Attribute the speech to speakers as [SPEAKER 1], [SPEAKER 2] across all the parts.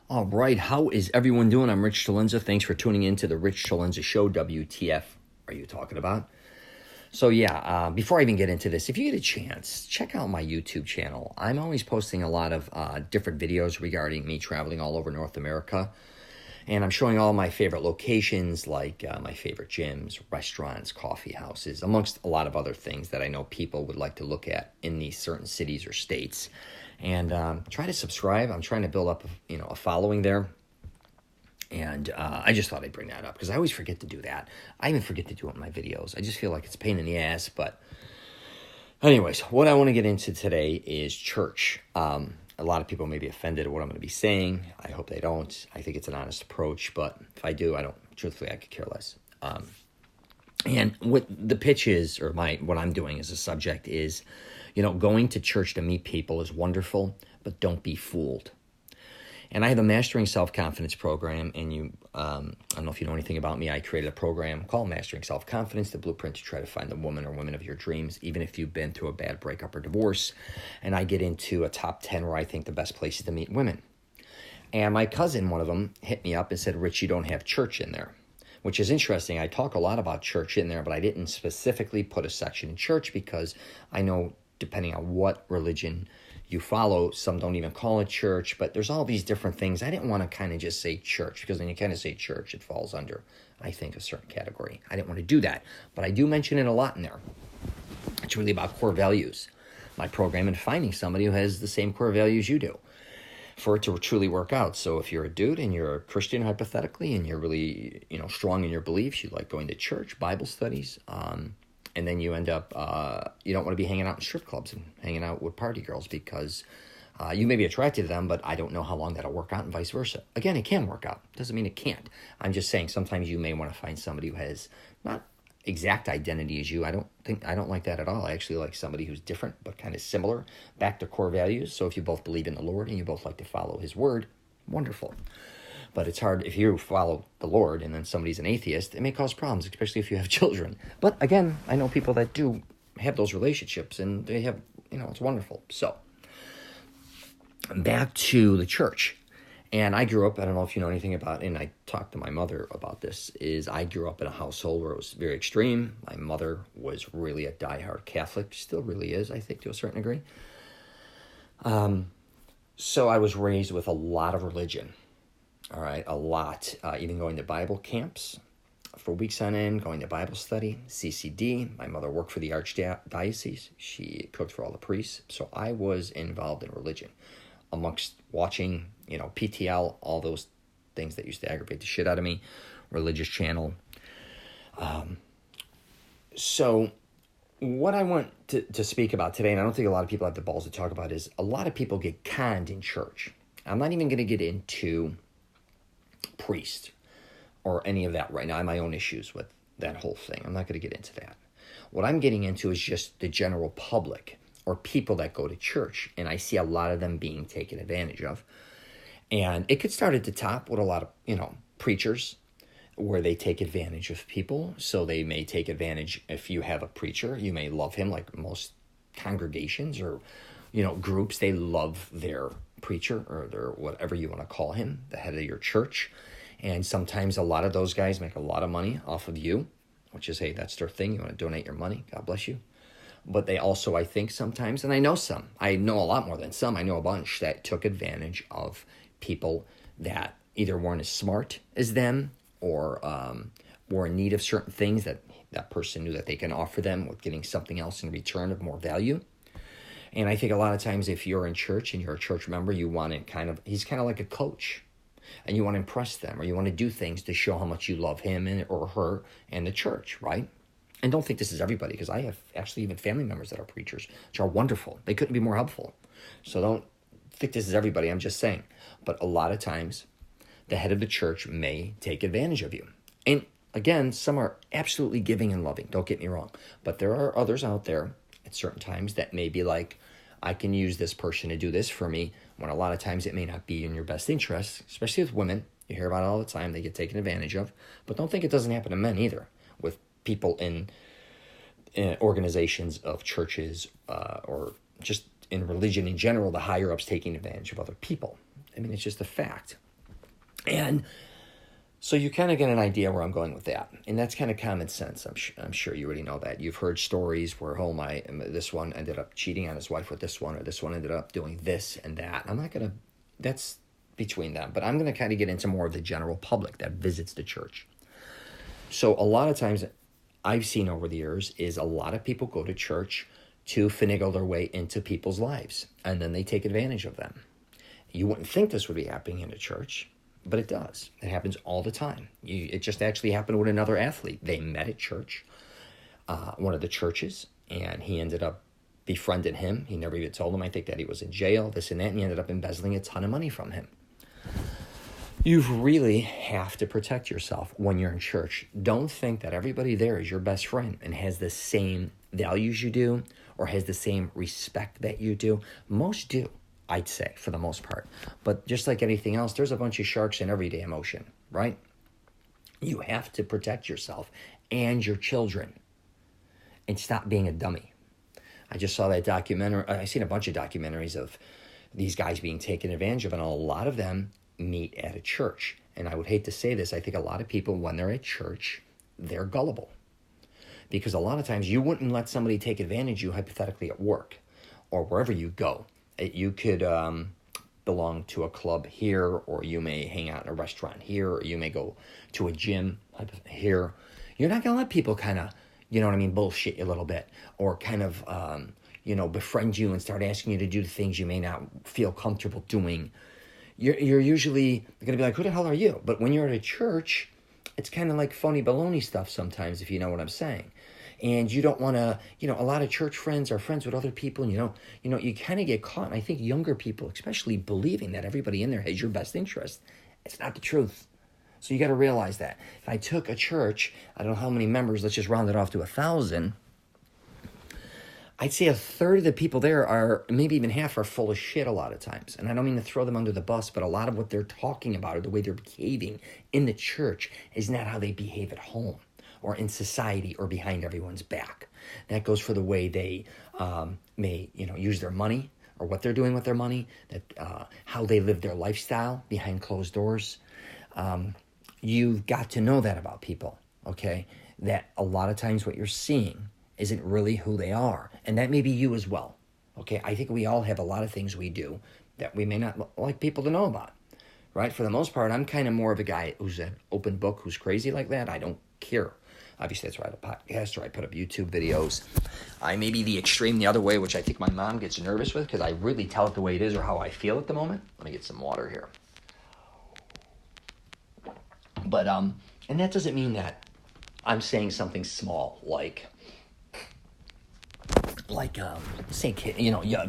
[SPEAKER 1] All right, how is everyone doing? I'm Rich CELENZA. Thanks for tuning in to the Rich CELENZA Show. WTF are you talking about? So before I even get into this, if you get a chance, check out my YouTube channel. I'm always posting a lot of different videos regarding me traveling all over North America. And I'm showing all my favorite locations, like my favorite gyms, restaurants, coffee houses, amongst a lot of other things that I know people would like to look at in these certain cities or states. And try to subscribe. I'm trying to build up, a following there. And I just thought I'd bring that up because I always forget to do that. I even forget to do it in my videos. I just feel like it's a pain in the ass. But anyways, what I want to get into today is church. A lot of people may be offended at what I'm going to be saying. I hope they don't. I think it's an honest approach. But if I do, truthfully, I could care less. And what the pitch is, or what I'm doing as a subject is, going to church to meet people is wonderful, but don't be fooled. And I have a Mastering Self-Confidence program, and I don't know if you know anything about me. I created a program called Mastering Self-Confidence, the blueprint to try to find the woman or women of your dreams, even if you've been through a bad breakup or divorce. And I get into a top 10 where I think the best places to meet women. And my cousin, one of them, hit me up and said, Rich, you don't have church in there, which is interesting. I talk a lot about church in there, but I didn't specifically put a section in church because I know depending on what religion you follow, some don't even call it church, but there's all these different things. I didn't want to kind of just say church because when you kind of say church, it falls under, I think, a certain category. I didn't want to do that, but I do mention it a lot in there. It's really about core values. My program and finding somebody who has the same core values you do for it to truly work out. So if you're a dude and you're a Christian hypothetically and you're really, strong in your beliefs, you like going to church, Bible studies, and then you end up, you don't want to be hanging out in strip clubs and hanging out with party girls because you may be attracted to them, but I don't know how long that'll work out and vice versa. Again, it can work out. Doesn't mean it can't. I'm just saying sometimes you may want to find somebody who has not exact identity as you. I don't like that at all. I actually like somebody who's different but kind of similar, back to core values. So if you both believe in the Lord and you both like to follow his word, wonderful. But it's hard if you follow the Lord and then somebody's an atheist. It may cause problems, especially if you have children. But again, I know people that do have those relationships and they have, it's wonderful. So back to the church. And I grew up, I don't know if you know anything about it, and I talked to my mother about this, is I grew up in a household where it was very extreme. My mother was really a diehard Catholic, still really is, I think, to a certain degree. So I was raised with a lot of religion. All right, a lot, even going to Bible camps for weeks on end, going to Bible study, CCD. My mother worked for the Archdiocese. She cooked for all the priests. So I was involved in religion amongst watching, PTL, all those things that used to aggravate the shit out of me, religious channel. So what I want to speak about today, and I don't think a lot of people have the balls to talk about, is a lot of people get conned in church. I'm not even going to get into priest or any of that right now. I have my own issues with that whole thing. I'm not going to get into that. What I'm getting into is just the general public or people that go to church, and I see a lot of them being taken advantage of. And it could start at the top with a lot of, preachers where they take advantage of people. So they may take advantage, if you have a preacher, you may love him, like most congregations or, groups, they love their preacher or their whatever you want to call him, the head of your church. And sometimes a lot of those guys make a lot of money off of you, which is, hey, that's their thing. You want to donate your money, God bless you. But they also, I think sometimes, and I know a lot more than some, I know a bunch that took advantage of people that either weren't as smart as them or were in need of certain things that person knew that they can offer them with getting something else in return of more value. And I think a lot of times if you're in church and you're a church member, you want to he's kind of like a coach. And you want to impress them or you want to do things to show how much you love him or her and the church, right? And don't think this is everybody, because I have actually even family members that are preachers, which are wonderful. They couldn't be more helpful. So don't think this is everybody, I'm just saying. But a lot of times, the head of the church may take advantage of you. And again, some are absolutely giving and loving, don't get me wrong. But there are others out there at certain times that may be like, I can use this person to do this for me, when a lot of times it may not be in your best interest, especially with women. You hear about it all the time. They get taken advantage of. But don't think it doesn't happen to men either, with people in organizations of churches or just in religion in general, the higher-ups taking advantage of other people. I mean, it's just a fact. And so you kind of get an idea where I'm going with that. And that's kind of common sense. I'm sure you already know that. You've heard stories where, this one ended up cheating on his wife with this one, or this one ended up doing this and that. I'm not going to, that's between them. But I'm going to kind of get into more of the general public that visits the church. So a lot of times I've seen over the years is a lot of people go to church to finagle their way into people's lives. And then they take advantage of them. You wouldn't think this would be happening in a church, but it does. It happens all the time. It just actually happened with another athlete. They met at church, one of the churches, and he ended up befriending him. He never even told him, I think, that he was in jail, this and that, and he ended up embezzling a ton of money from him. You really have to protect yourself when you're in church. Don't think that everybody there is your best friend and has the same values you do or has the same respect that you do. Most do, I'd say, for the most part. But just like anything else, there's a bunch of sharks in every damn ocean, right? You have to protect yourself and your children and stop being a dummy. I just saw that documentary. I've seen a bunch of documentaries of these guys being taken advantage of, and a lot of them meet at a church. And I would hate to say this, I think a lot of people, when they're at church, they're gullible. Because a lot of times you wouldn't let somebody take advantage of you hypothetically at work or wherever you go. You could belong to a club here, or you may hang out in a restaurant here, or you may go to a gym here. You're not going to let people kind of, bullshit you a little bit, or kind of, befriend you and start asking you to do the things you may not feel comfortable doing. You're usually going to be like, who the hell are you? But when you're at a church, it's kind of like phony baloney stuff sometimes, if you know what I'm saying. And you don't want to, a lot of church friends are friends with other people, and you kind of get caught. And I think younger people, especially, believing that everybody in there has your best interest. It's not the truth. So you got to realize that. If I took a church, I don't know how many members, let's just round it off to 1,000. I'd say a third of the people there are, maybe even half, are full of shit a lot of times. And I don't mean to throw them under the bus, but a lot of what they're talking about or the way they're behaving in the church is not how they behave at home or in society or behind everyone's back. That goes for the way they may, use their money or what they're doing with their money, that how they live their lifestyle behind closed doors. You've got to know that about people, okay? That a lot of times what you're seeing isn't really who they are. And that may be you as well, okay? I think we all have a lot of things we do that we may not like people to know about, right? For the most part, I'm kind of more of a guy who's an open book, who's crazy like that. I don't care. Obviously, that's why I have a podcast or I put up YouTube videos. I may be the extreme the other way, which I think my mom gets nervous with because I really tell it the way it is or how I feel at the moment. Let me get some water here. But, and that doesn't mean that I'm saying something small like say,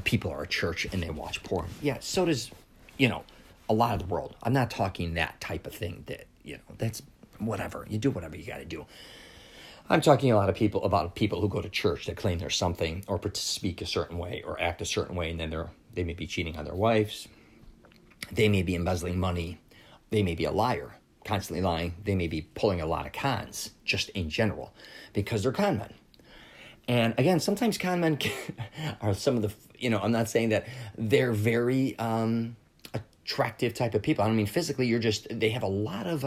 [SPEAKER 1] people are at church and they watch porn. Yeah, so does, a lot of the world. I'm not talking that type of thing that, that's whatever. You do whatever you got to do. I'm talking about people who go to church that claim they're something or speak a certain way or act a certain way, and then they may be cheating on their wives. They may be embezzling money. They may be a liar, constantly lying. They may be pulling a lot of cons, just in general, because they're con men. And again, sometimes con men are some of the, I'm not saying that they're very attractive type of people. I don't mean physically, they have a lot of,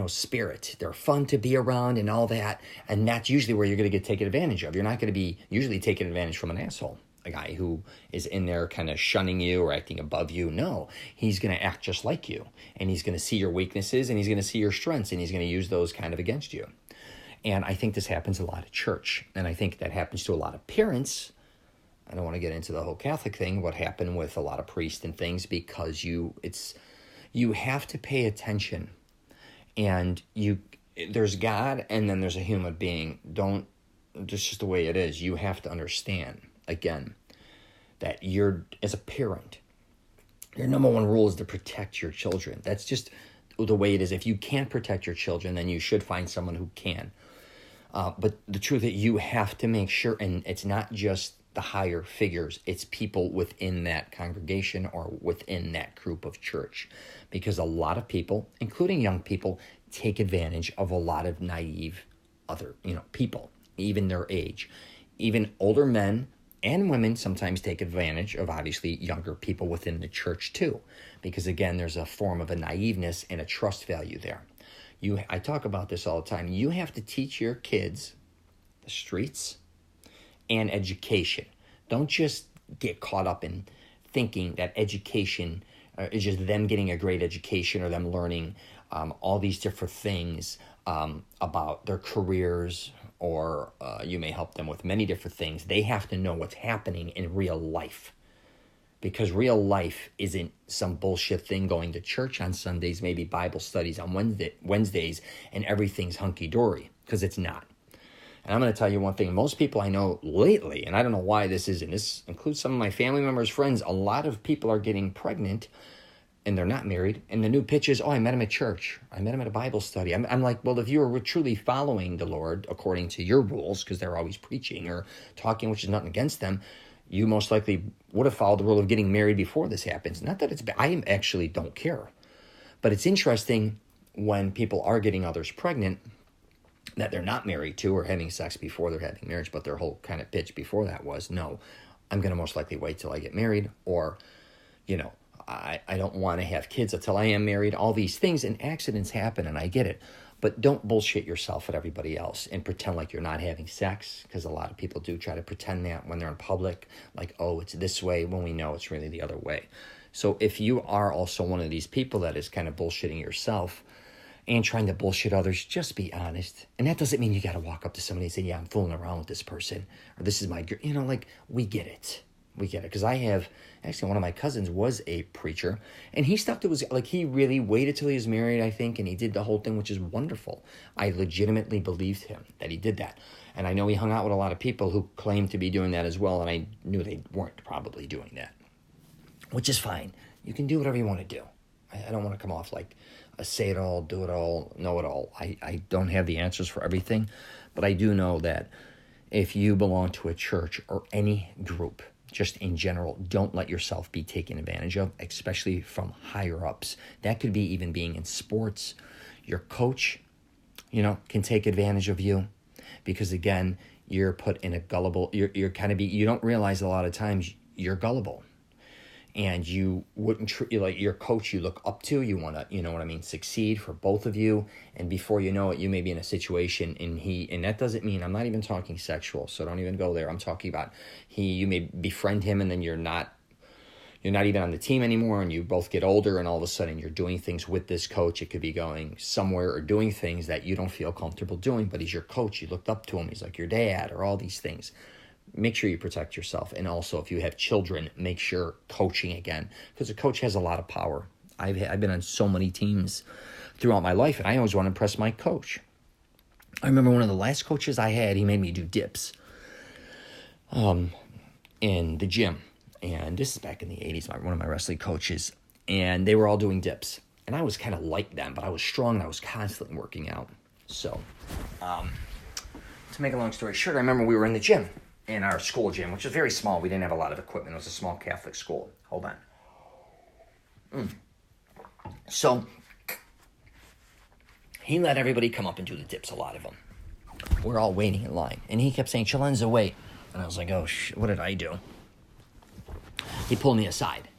[SPEAKER 1] spirit. They're fun to be around and all that. And that's usually where you're going to get taken advantage of. You're not going to be usually taken advantage from an asshole, a guy who is in there kind of shunning you or acting above you. No, he's going to act just like you. And he's going to see your weaknesses and he's going to see your strengths and he's going to use those kind of against you. And I think this happens a lot at church. And I think that happens to a lot of parents. I don't want to get into the whole Catholic thing, what happened with a lot of priests and things, because you have to pay attention. And there's God and then there's a human being. That's just the way it is. You have to understand, again, that as a parent, your number one rule is to protect your children. That's just the way it is. If you can't protect your children, then you should find someone who can. But the truth is, you have to make sure, and it's not just the higher figures, it's people within that congregation or within that group of church. Because a lot of people, including young people, take advantage of a lot of naive other, people, even their age. Even older men And women sometimes take advantage of, obviously, younger people within the church too. Because, again, there's a form of a naiveness and a trust value there. I talk about this all the time. You have to teach your kids the streets and education. Don't just get caught up in thinking that education is just them getting a great education or them learning all these different things about their careers, or you may help them with many different things. They have to know what's happening in real life, because real life isn't some bullshit thing going to church on Sundays, maybe Bible studies on Wednesdays, and everything's hunky-dory, because it's not. And I'm going to tell you one thing. Most people I know lately, and I don't know why this is, and this includes some of my family members, friends, a lot of people are getting pregnant and they're not married. And the new pitch is, oh, I met him at church. I met him at a Bible study. I'm like, well, if you were truly following the Lord according to your rules, because they're always preaching or talking, which is nothing against them, you most likely would have followed the rule of getting married before this happens. Not that it's bad. I actually don't care. But it's interesting when people are getting others pregnant that they're not married to or having sex before they're having marriage, but their whole kind of pitch before that was, no, I'm going to most likely wait till I get married, or, I don't want to have kids until I am married, all these things, and accidents happen, and I get it. But don't bullshit yourself at everybody else and pretend like you're not having sex, because a lot of people do try to pretend that when they're in public, like, oh, it's this way, when we know it's really the other way. So if you are also one of these people that is kind of bullshitting yourself and trying to bullshit others, just be honest. And that doesn't mean you got to walk up to somebody and say, yeah, I'm fooling around with this person, or this is my girl. We get it. We get it. Because one of my cousins was a preacher, and he stuck to he really waited till he was married, I think, and he did the whole thing, which is wonderful. I legitimately believed him that he did that. And I know he hung out with a lot of people who claimed to be doing that as well, and I knew they weren't probably doing that, which is fine. You can do whatever you want to do. I don't want to come off like a say it all, do it all, know it all. I don't have the answers for everything, but I do know that if you belong to a church or any group, just in general, don't let yourself be taken advantage of, especially from higher ups. That could be even being in sports. Your coach, can take advantage of you, because again, you're put in a gullible, you don't realize a lot of times you're gullible. And you wouldn't like your coach you look up to, you want to, succeed for both of you. And before you know it, you may be in a situation and that doesn't mean, I'm not even talking sexual, so don't even go there. I'm talking about you may befriend him, and then you're not even on the team anymore, and you both get older, and all of a sudden you're doing things with this coach. It could be going somewhere or doing things that you don't feel comfortable doing, but he's your coach. You looked up to him. He's like your dad, or all these things. Make sure you protect yourself. And also, if you have children, make sure coaching again, because a coach has a lot of power. I've been on so many teams throughout my life, and I always want to impress my coach. I remember one of the last coaches I had, he made me do dips in the gym. And this is back in the 80s, one of my wrestling coaches, and they were all doing dips. And I was kind of like them, but I was strong, and I was constantly working out. So, to make a long story short, I remember we were in the gym, in our school gym, which was very small. We didn't have a lot of equipment. It was a small Catholic school. Hold on. So he let everybody come up and do the dips, a lot of them. We're all waiting in line. And he kept saying, CELENZA, wait. And I was like, oh, what did I do? He pulled me aside.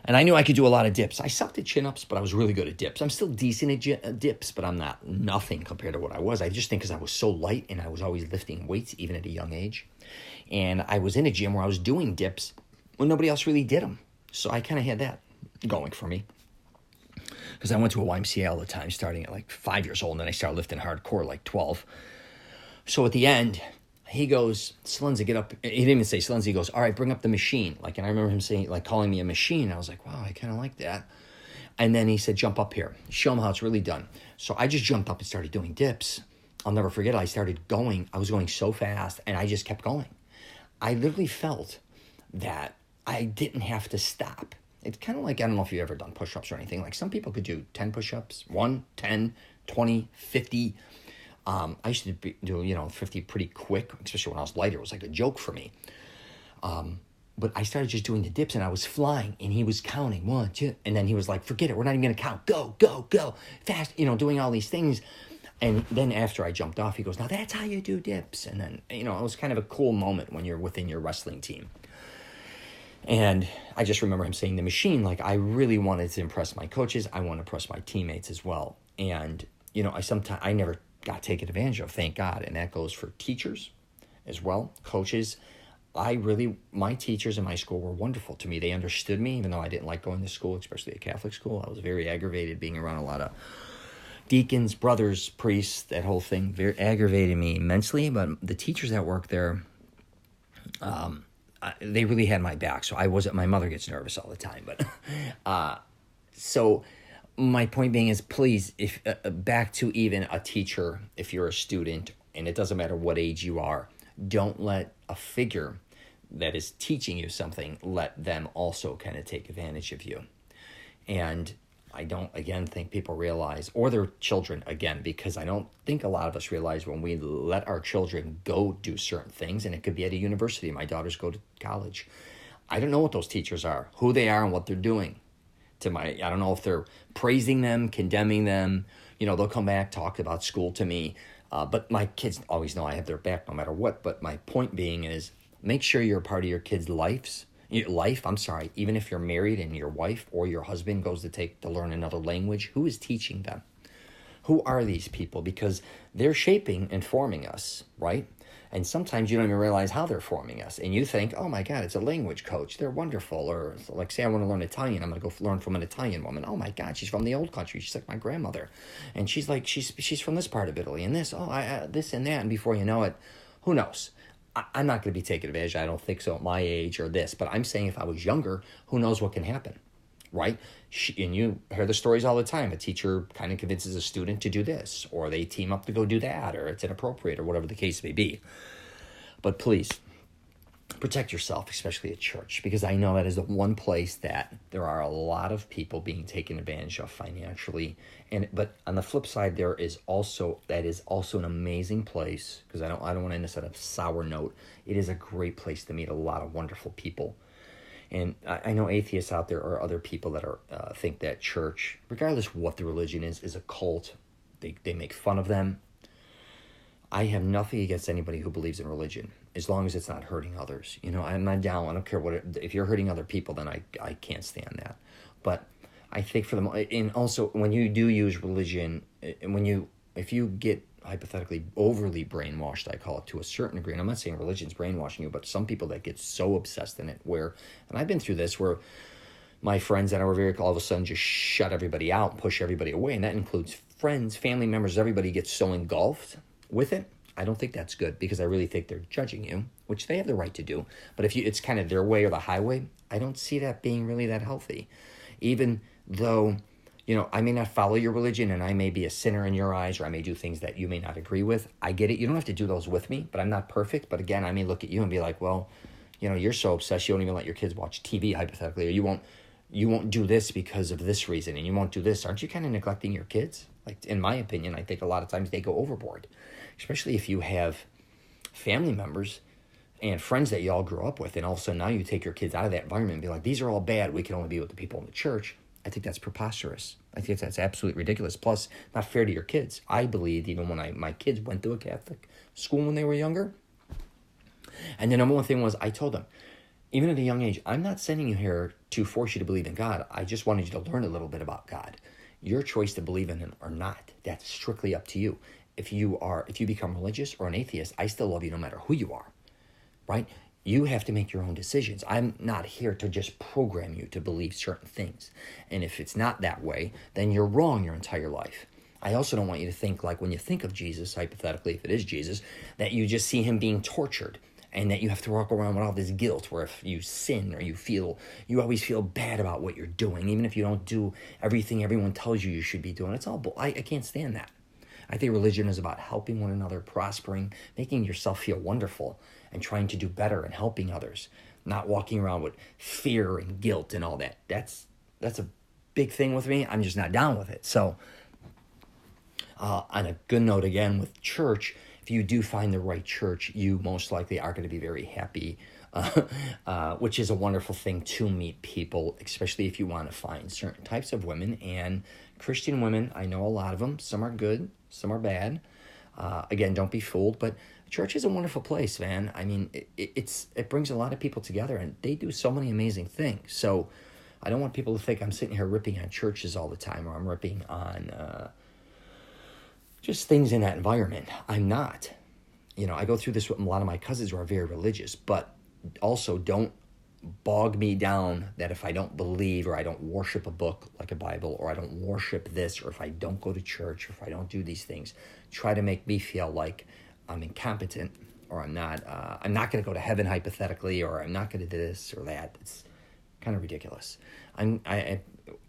[SPEAKER 1] And I knew I could do a lot of dips. I sucked at chin-ups, but I was really good at dips. I'm still decent at dips, but I'm not nothing compared to what I was. I just think because I was so light, and I was always lifting weights, even at a young age. And I was in a gym where I was doing dips when nobody else really did them. So I kind of had that going for me. Because I went to a YMCA all the time, starting at like 5 years old, and then I started lifting hardcore like 12. So at the end, he goes, CELENZA, get up. He didn't even say CELENZA. He goes, all right, bring up the machine. And I remember him saying, calling me a machine. I was like, wow, I kind of like that. And then he said, jump up here. Show him how it's really done. So I just jumped up and started doing dips. I'll never forget it. I started going. I was going so fast, and I just kept going. I literally felt that I didn't have to stop. It's kind of like, I don't know if you've ever done push-ups or anything. Like some people could do 10 push-ups, 1, 10, 20, 50. I used to do 50 pretty quick, especially when I was lighter. It was like a joke for me. But I started just doing the dips, and I was flying, and he was counting 1, 2, and then he was like, forget it. We're not even going to count. Go, go, go, fast, doing all these things. And then after I jumped off, he goes, now that's how you do dips. And then, it was kind of a cool moment when you're within your wrestling team. And I just remember him saying the machine, like, I really wanted to impress my coaches. I want to impress my teammates as well. And, I never got taken advantage of, thank God. And that goes for teachers as well, coaches. My teachers in my school were wonderful to me. They understood me, even though I didn't like going to school, especially a Catholic school. I was very aggravated being around a lot of deacons, brothers, priests. That whole thing very aggravated me immensely. But the teachers that work there, they really had my back. So my mother gets nervous all the time. But so my point being is, please, if back to even a teacher, if you're a student, and it doesn't matter what age you are, don't let a figure that is teaching you something, let them also kind of take advantage of you. And I don't, again, think people realize, or their children, again, because I don't think a lot of us realize when we let our children go do certain things, and it could be at a university. My daughters go to college. I don't know what those teachers are, who they are, and what they're doing. I don't know if they're praising them, condemning them. They'll come back, talk about school to me. But my kids always know I have their back no matter what. But my point being is, make sure you're a part of your kids' life, even if you're married and your wife or your husband goes to learn another language, who is teaching them? Who are these people? Because they're shaping and forming us, right? And sometimes you don't even realize how they're forming us. And you think, oh my God, it's a language coach. They're wonderful. Or like, say I want to learn Italian. I'm going to go learn from an Italian woman. Oh my God, she's from the old country. She's like my grandmother. And she's from this part of Italy and this, this and that. And before you know it, who knows? I'm not going to be taken advantage. I don't think so at my age or this. But I'm saying if I was younger, who knows what can happen, right? And you hear the stories all the time. A teacher kind of convinces a student to do this, or they team up to go do that, or it's inappropriate, or whatever the case may be. But please, protect yourself, especially at church, because I know that is the one place that there are a lot of people being taken advantage of financially. But on the flip side, that is also an amazing place, because I don't want to end this on a sour note. It is a great place to meet a lot of wonderful people. And I know atheists out there or other people that think that church, regardless of what the religion is a cult. They make fun of them. I have nothing against anybody who believes in religion, as long as it's not hurting others. I'm not down. I don't care if you're hurting other people, then I can't stand that. But I think and also when you do use religion, if you get hypothetically overly brainwashed, I call it, to a certain degree, and I'm not saying religion's brainwashing you, but some people that get so obsessed in it and I've been through this, where my friends that are very, all of a sudden just shut everybody out, push everybody away, and that includes friends, family members, everybody gets so engulfed with it. I don't think that's good, because I really think they're judging you, which they have the right to do. But if it's kind of their way or the highway, I don't see that being really that healthy. Even though, I may not follow your religion, and I may be a sinner in your eyes, or I may do things that you may not agree with. I get it. You don't have to do those with me, but I'm not perfect. But again, I may look at you and be like, well, you're so obsessed, you don't even let your kids watch TV, hypothetically, or you won't do this because of this reason, and you won't do this. Aren't you kind of neglecting your kids? Like, in my opinion, I think a lot of times they go overboard, especially if you have family members and friends that you all grew up with, and all of a sudden now you take your kids out of that environment and be like, these are all bad, we can only be with the people in the church. I think that's preposterous. I think that's absolutely ridiculous. Plus, not fair to your kids. I believed, even when my kids went to a Catholic school when they were younger, and the number one thing was, I told them, even at a young age, I'm not sending you here to force you to believe in God. I just wanted you to learn a little bit about God. Your choice to believe in him or not, that's strictly up to you. If you become religious or an atheist, I still love you no matter who you are, right? You have to make your own decisions. I'm not here to just program you to believe certain things. And if it's not that way, then you're wrong your entire life. I also don't want you to think, like, when you think of Jesus, hypothetically, if it is Jesus, that you just see him being tortured, and that you have to walk around with all this guilt, where if you sin or you always feel bad about what you're doing, even if you don't do everything everyone tells you should be doing. It's all I can't stand that. I think religion is about helping one another, prospering, making yourself feel wonderful, and trying to do better and helping others, not walking around with fear and guilt and all that. That's a big thing with me. I'm just not down with it. So on a good note, again, with church, if you do find the right church, you most likely are going to be very happy, which is a wonderful thing to meet people, especially if you want to find certain types of women. And Christian women, I know a lot of them. Some are good, Some are bad. Again, don't be fooled. But church is a wonderful place, man. I mean, it brings a lot of people together, and they do so many amazing things. So I don't want people to think I'm sitting here ripping on churches all the time, or I'm ripping on just things in that environment. I'm not. You know, I go through this with a lot of my cousins who are very religious, but also don't bog me down that if I don't believe, or I don't worship a book like a Bible, or I don't worship this, or if I don't go to church, or if I don't do these things, try to make me feel like I'm incompetent, or I'm not going to go to heaven hypothetically, or I'm not going to do this or that. It's kind of ridiculous. I'm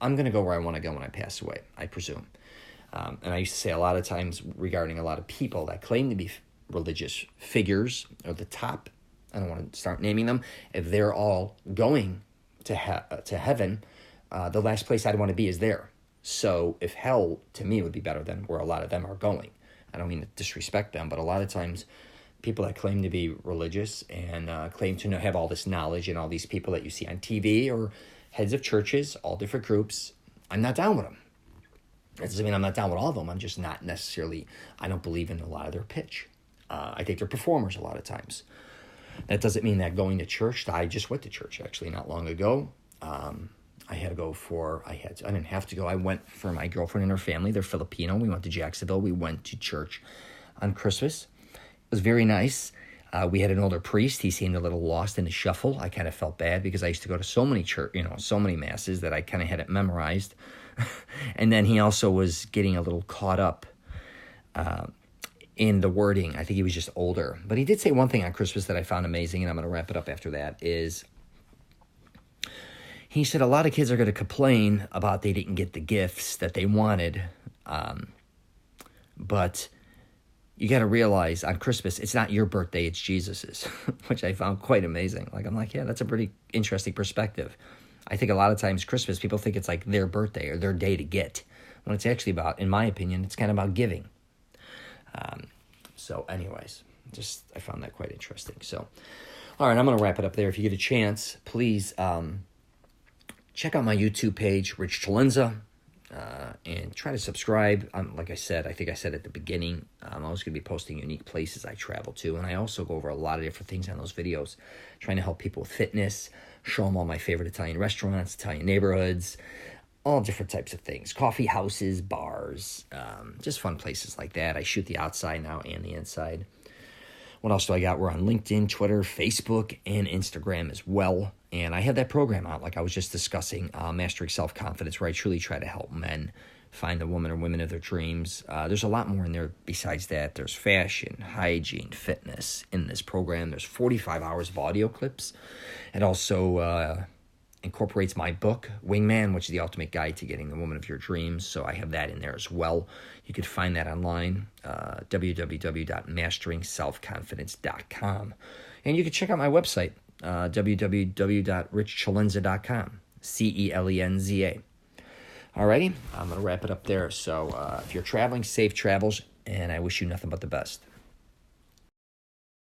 [SPEAKER 1] going to go where I want to go when I pass away, I presume. And I used to say a lot of times regarding a lot of people that claim to be religious figures, or the top, I don't want to start naming them, if they're all going to heaven, the last place I'd want to be is there. So if hell, to me, would be better than where a lot of them are going. I don't mean to disrespect them, but a lot of times people that claim to be religious and claim to have all this knowledge, and all these people that you see on TV, or heads of churches, all different groups, I'm not down with them. That doesn't mean I'm not down with all of them. I'm just not necessarily, I don't believe in a lot of their pitch. I think they're performers a lot of times. That doesn't mean that going to church, I just went to church actually not long ago. I didn't have to go. I went for my girlfriend and her family. They're Filipino. We went to Jacksonville. We went to church on Christmas. It was very nice. We had an older priest. He seemed a little lost in the shuffle. I kind of felt bad because I used to go to so many so many masses that I kind of had it memorized. And then he also was getting a little caught up in the wording. I think he was just older. But he did say one thing on Christmas that I found amazing, and I'm going to wrap it up after that, is he said a lot of kids are going to complain about they didn't get the gifts that they wanted. But you got to realize on Christmas, it's not your birthday, it's Jesus's, which I found quite amazing. I'm like, yeah, that's a pretty interesting perspective. I think a lot of times Christmas, people think it's like their birthday or their day to get, when it's actually about, in my opinion, it's kind of about giving. So anyways, I found that quite interesting. So, all right, I'm going to wrap it up there. If you get a chance, please check out my YouTube page, Rich CELENZA, and try to subscribe. Like I said, I think I said at the beginning, I'm always going to be posting unique places I travel to, and I also go over a lot of different things on those videos, trying to help people with fitness, show them all my favorite Italian restaurants, Italian neighborhoods, all different types of things, coffee houses, bars, just fun places like that. I shoot the outside now and the inside. What else do I got? We're on LinkedIn, Twitter, Facebook, and Instagram as well. And I have that program out, like I was just discussing, Mastering Self-Confidence, where I truly try to help men find the woman or women of their dreams. There's a lot more in there besides that. There's fashion, hygiene, fitness in this program. There's 45 hours of audio clips. It also incorporates my book, Wingman, which is the ultimate guide to getting the woman of your dreams. So I have that in there as well. You can find that online, www.masteringselfconfidence.com. And you can check out my website, www.richcelenza.com, CELENZA. Alrighty, I'm going to wrap it up there. So if you're traveling, safe travels, and I wish you nothing but the best.